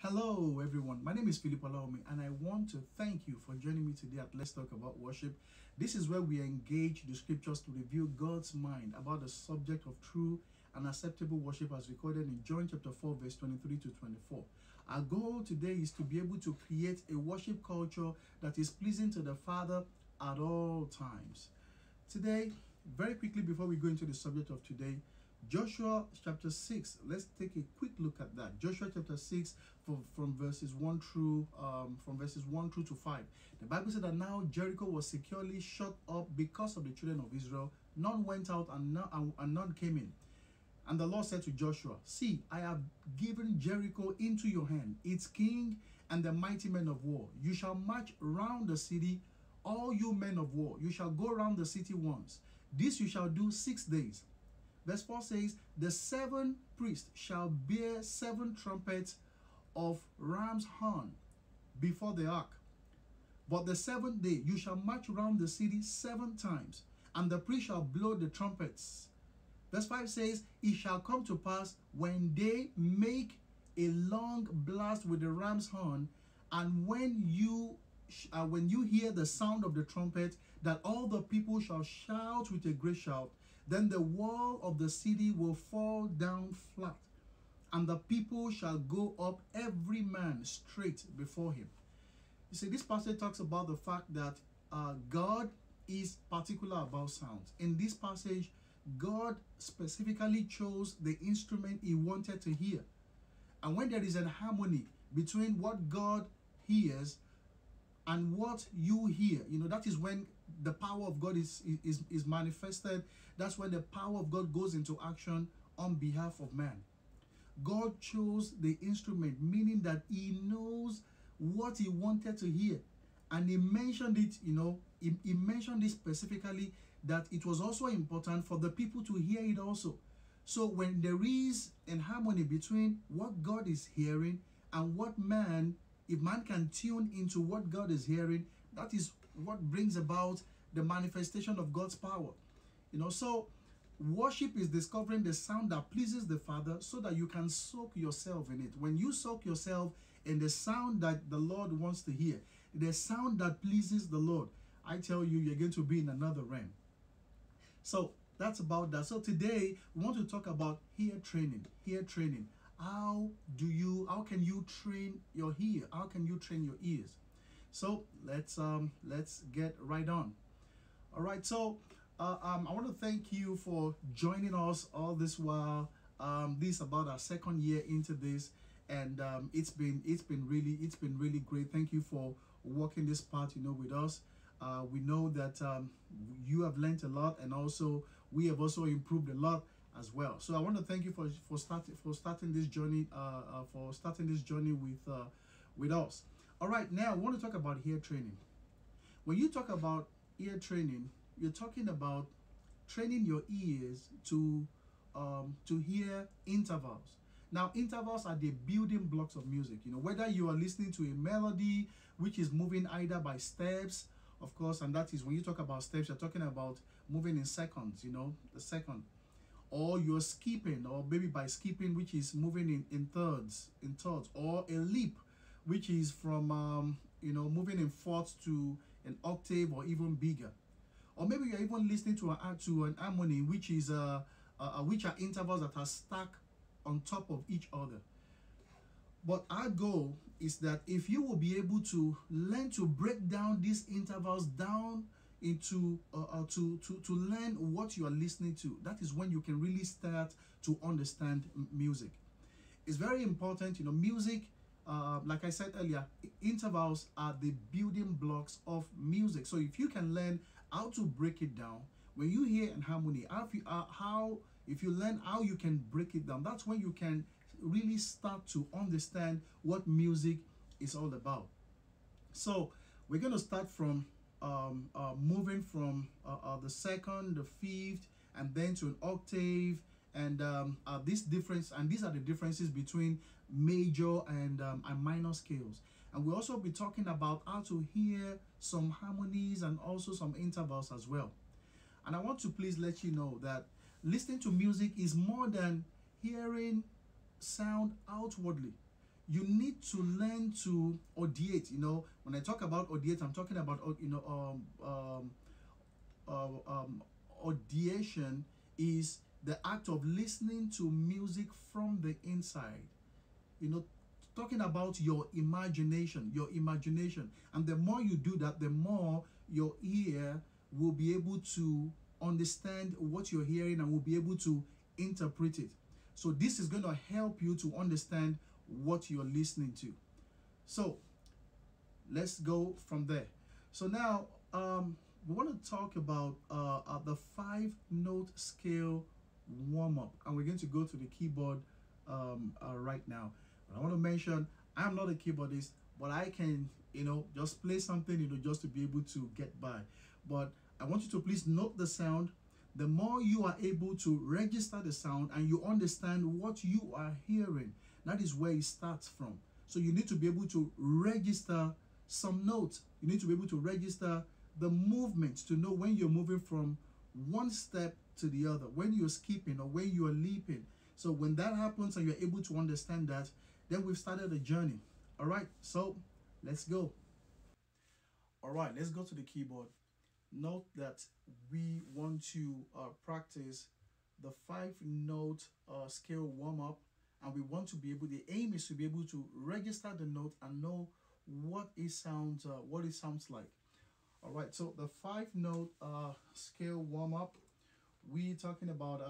Hello everyone, my name is Philip Alaomi and I want to thank you for joining me today at Let's Talk About Worship. This is where we engage the scriptures to reveal God's mind about the subject of true and acceptable worship as recorded in John chapter 4 verse 23 to 24. Our goal today is to be able to create a worship culture that is pleasing to the Father at all times. Today, very quickly before we go into the subject of today, Joshua chapter 6, let's take a quick look at that. Joshua chapter 6 from verses 1 through to 5. The Bible said that now Jericho was securely shut up because of the children of Israel. None went out and none came in. And the Lord said to Joshua, "See, I have given Jericho into your hand, its king and the mighty men of war. You shall march round the city, all you men of war. You shall go round the city once. This you shall do 6 days." Verse 4 says, "The 7 priests shall bear 7 trumpets of ram's horn before the ark. But the 7th day you shall march round the city 7 times, and the priest shall blow the trumpets." Verse 5 says, "It shall come to pass when they make a long blast with the ram's horn, and when you hear the sound of the trumpet, that all the people shall shout with a great shout. Then the wall of the city will fall down flat, and the people shall go up every man straight before him." You see, this passage talks about the fact that God is particular about sounds. In this passage, God specifically chose the instrument he wanted to hear. And when there is an harmony between what God hears and what you hear, that is when the power of God is manifested. That's when the power of God goes into action on behalf of man. God chose the instrument, meaning that he knows what he wanted to hear. And he mentioned it, he mentioned it specifically, that it was also important for the people to hear it also. So when there is an harmony between what God is hearing and what if man can tune into what God is hearing, that is what brings about the manifestation of God's power. So worship is discovering the sound that pleases the Father so that you can soak yourself in it. When you soak yourself in the sound that the Lord wants to hear, the sound that pleases the Lord, I tell you, you're going to be in another realm. So that's about that. So today we want to talk about ear training. Ear training. How can you train your ear? How can you train your ears? So let's get right on. All right. So I want to thank you for joining us all this while. This is about our 2nd year into this, and it's been really great. Thank you for walking this path, with us. We know that you have learned a lot, and also we have also improved a lot as well. So I want to thank you for starting this journey with us. All right, now I want to talk about ear training. When you talk about ear training, you're talking about training your ears to hear intervals. Now, intervals are the building blocks of music. Whether you are listening to a melody which is moving either by steps, of course, and that is when you talk about steps, you're talking about moving in seconds, the second. Or you're skipping, or maybe by skipping, which is moving in thirds, or a leap, which is from moving in fourths to an octave or even bigger. Or maybe you're even listening to an harmony, which are intervals that are stacked on top of each other. But our goal is that if you will be able to learn to break down these intervals down into to learn what you are listening to, that is when you can really start to understand music. It's very important. Music, like I said earlier, intervals are the building blocks of music. So if you can learn how to break it down, when you hear an harmony, if you learn how you can break it down, that's when you can really start to understand what music is all about. So we're going to start from moving from the second, the fifth, and then to an octave, and these are the differences between major and minor scales. And we'll also be talking about how to hear some harmonies and also some intervals as well. And I want to please let you know that listening to music is more than hearing sound outwardly. you need to learn to audiate. When I talk about audiate, I'm talking about audiation is the act of listening to music from the inside. you know Talking about your imagination, and the more you do that, the more your ear will be able to understand what you're hearing and will be able to interpret it. So this is going to help you to understand what you're listening to. So let's go from there. So now, we want to talk about the 5 note scale warm up, and we're going to go to the keyboard right now. But I want to mention, I'm not a keyboardist, but I can, just play something, just to be able to get by. But I want you to please note the sound. The more you are able to register the sound and you understand what you are hearing, that is where it starts from. So you need to be able to register some notes. You need to be able to register the movement to know when you're moving from one step to the other, when you're skipping or when you're leaping. So when that happens and you're able to understand that, then we've started a journey. All right, so let's go. All right, let's go to the keyboard. Note that we want to practice the 5 note scale warm up, and we want to be able, the aim is to be able to register the note and know what it sounds like. All right, so the 5 note scale warm up, we talking about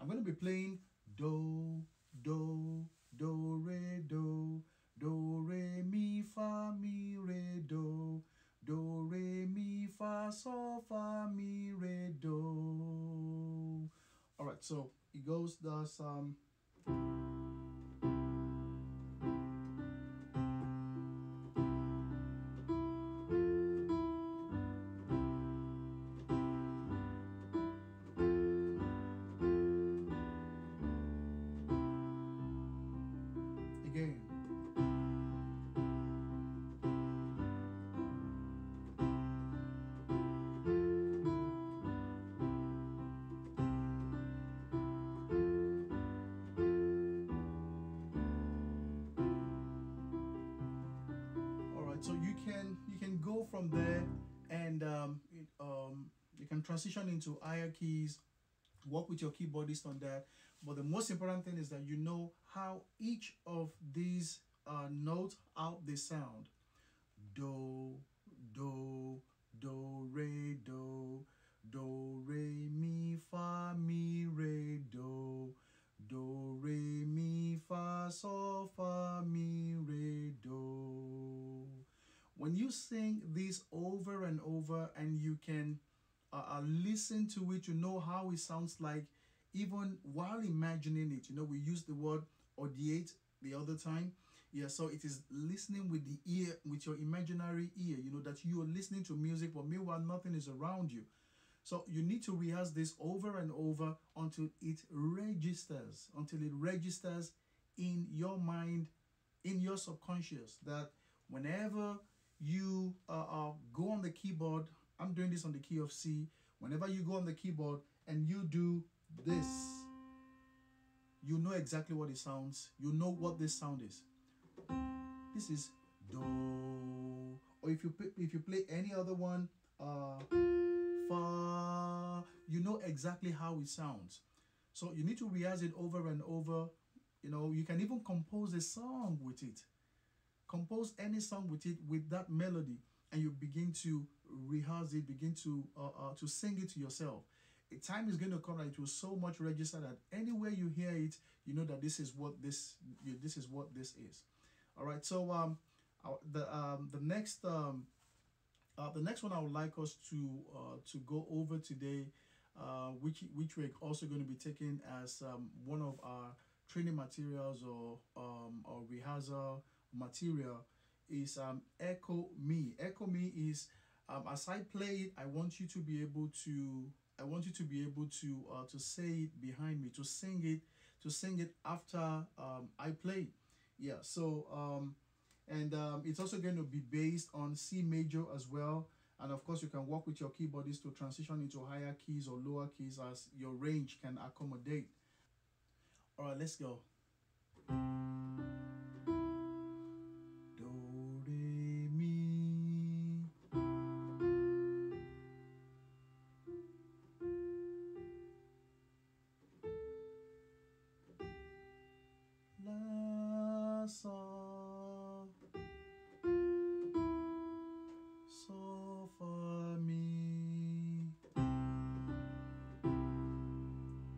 I'm going to be playing do, do, do, re, do, re, mi, fa, mi, re, do, re, mi, fa, sol, fa, mi, re, do. All right, so it goes thus. Again. All right, so you can go from there, and you can transition into higher keys, work with your keyboardist on that. But the most important thing is that you know how each of these notes, how they sound. Do, do, do, re, do, re, mi, fa, mi, re, do, re, mi, fa, sol, fa, mi, re, do. When you sing this over and over, and you can listen to it, you know how it sounds like, even while imagining it. We use the word audiate the other time. Yeah, so it is listening with the ear, with your imaginary ear, that you are listening to music, but meanwhile nothing is around you. So you need to rehearse this over and over until it registers in your mind, in your subconscious, that whenever you go on the keyboard, I'm doing this on the key of C, whenever you go on the keyboard and you do this, you know exactly what it sounds, you know what this sound is. This is do, or if you play any other one, fa, you know exactly how it sounds. So you need to rehearse it over and over. You can even compose a song with it. Compose any song with it, with that melody, and you begin to rehearse it, begin to sing it to yourself. A time is going to come that it will so much register that anywhere you hear it, you know that this is what this is. All right. So the next one I would like us to go over today, which we're also going to be taking as one of our training materials or rehearsal material, is echo me. Echo me is, as I play it, I want you to be able to say it behind me, to sing it after I play. Yeah. So and it's also going to be based on C major as well. And of course, you can work with your keyboardist to transition into higher keys or lower keys as your range can accommodate. All right, let's go. sol, sol, fa, mi,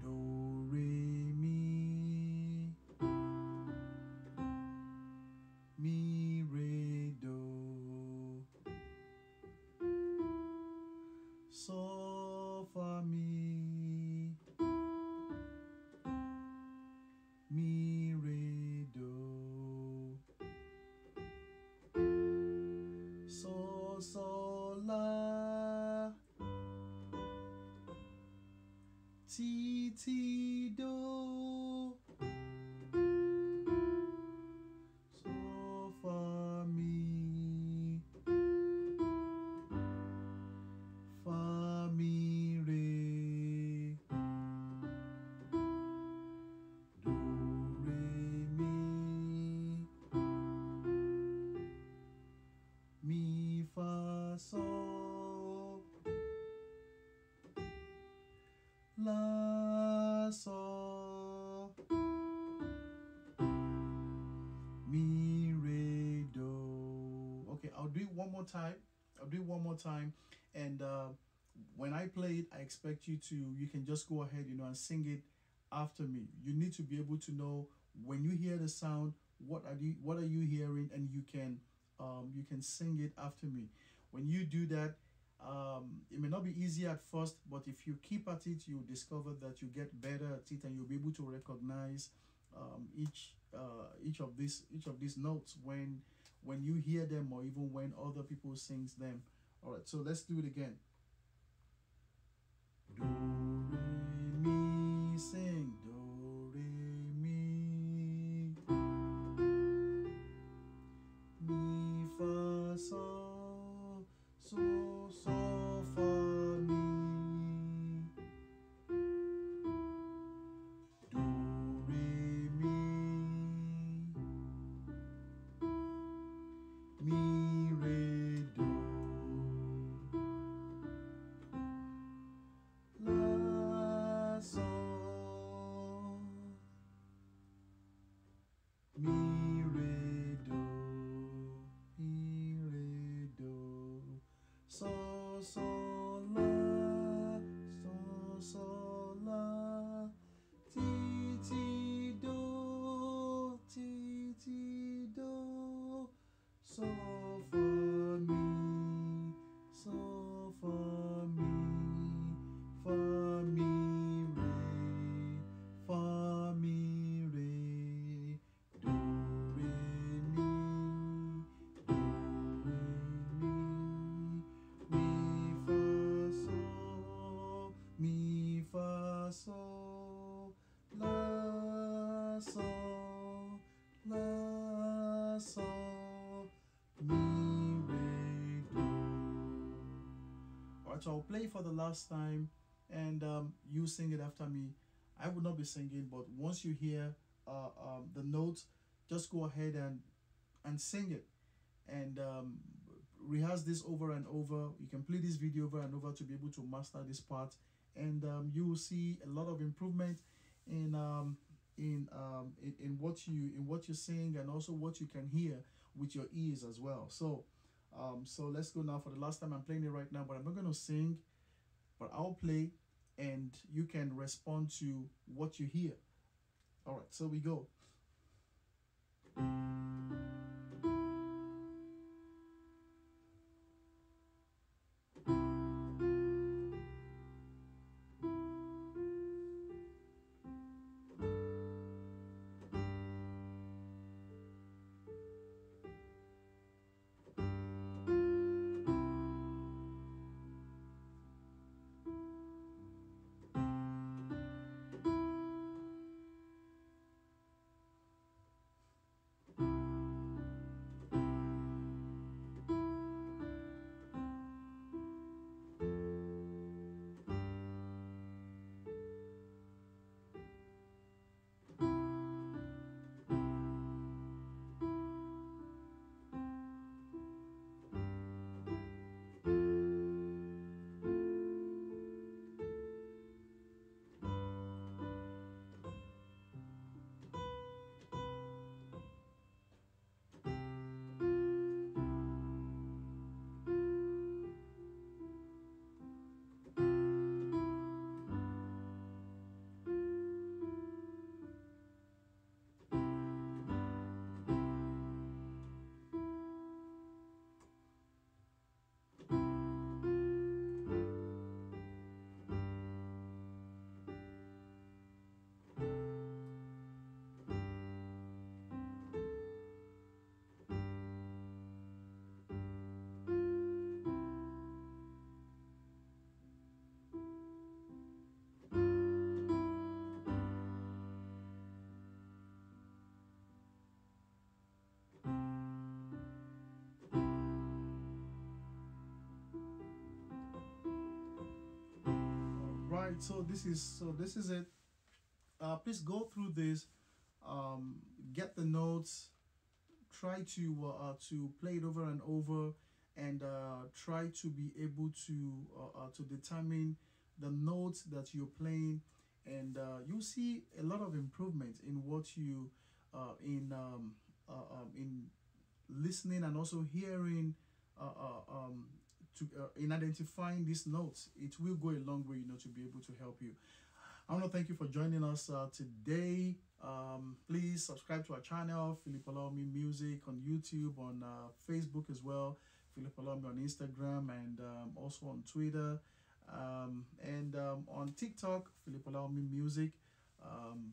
do, re, mi, re, do, sol, fa, mi, re, do, sol, sol, la, ti, ti, do, sol, fa, mi, re, do, re, mi, fa, sol, la, sol, mi, re, do. Okay, I'll do it one more time. And when I play it, I expect you can just go ahead, and sing it after me. You need to be able to know when you hear the sound, what are you hearing, and you can sing it after me. When you do that, it may not be easy at first, but if you keep at it, you'll discover that you get better at it, and you'll be able to recognize each of these notes when you hear them, or even when other people sings them. All right, so let's do it again. Do, re, mi, sing. Do, re, mi, fa, sol, sol, sol, fa, mi, do, re, mi, re, do, la, sol, mi, re, do, sol, sol, la, sol, sol, la, ti, ti, do, ti, ti, do, sol, fa, mi, sol, fa, mi, re, fa, mi, re, do, re, mi, mi, fa, sol, la, sol, la, sol, mi, re, do. Alright, so I'll play for the last time, and you sing it after me. I will not be singing, but once you hear the notes, just go ahead and sing it, and rehearse this over and over. You can play this video over and over to be able to master this part, and you will see a lot of improvement in what you sing, and also what you can hear with your ears as well. So let's go now for the last time. I'm playing it right now, but I'm not going to sing, but I'll play, and you can respond to what you hear. All right, so we go. right, so this is it. Please go through this, get the notes, try to play it over and over, and try to be able to determine the notes that you're playing, and you'll see a lot of improvement in what you in listening and also hearing, in identifying these notes. It will go a long way, to be able to help you. I want to thank you for joining us today. Please subscribe to our channel, Philip Olawumi Music, on YouTube, on Facebook as well, Philip Olawumi on Instagram, and also on Twitter, and on TikTok, Philip Olawumi Music.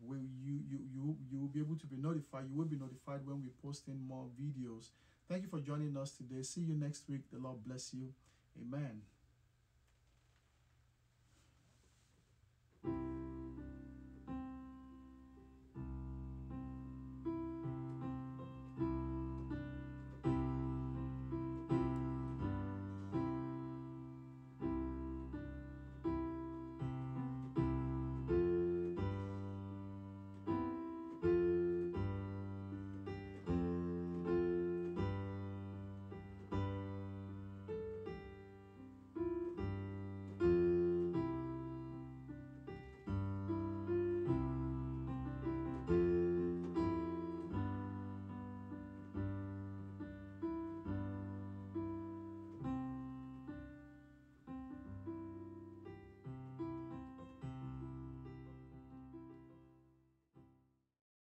You will be able to be notified. You will be notified when we post in more videos. Thank you for joining us today. See you next week. The Lord bless you. Amen.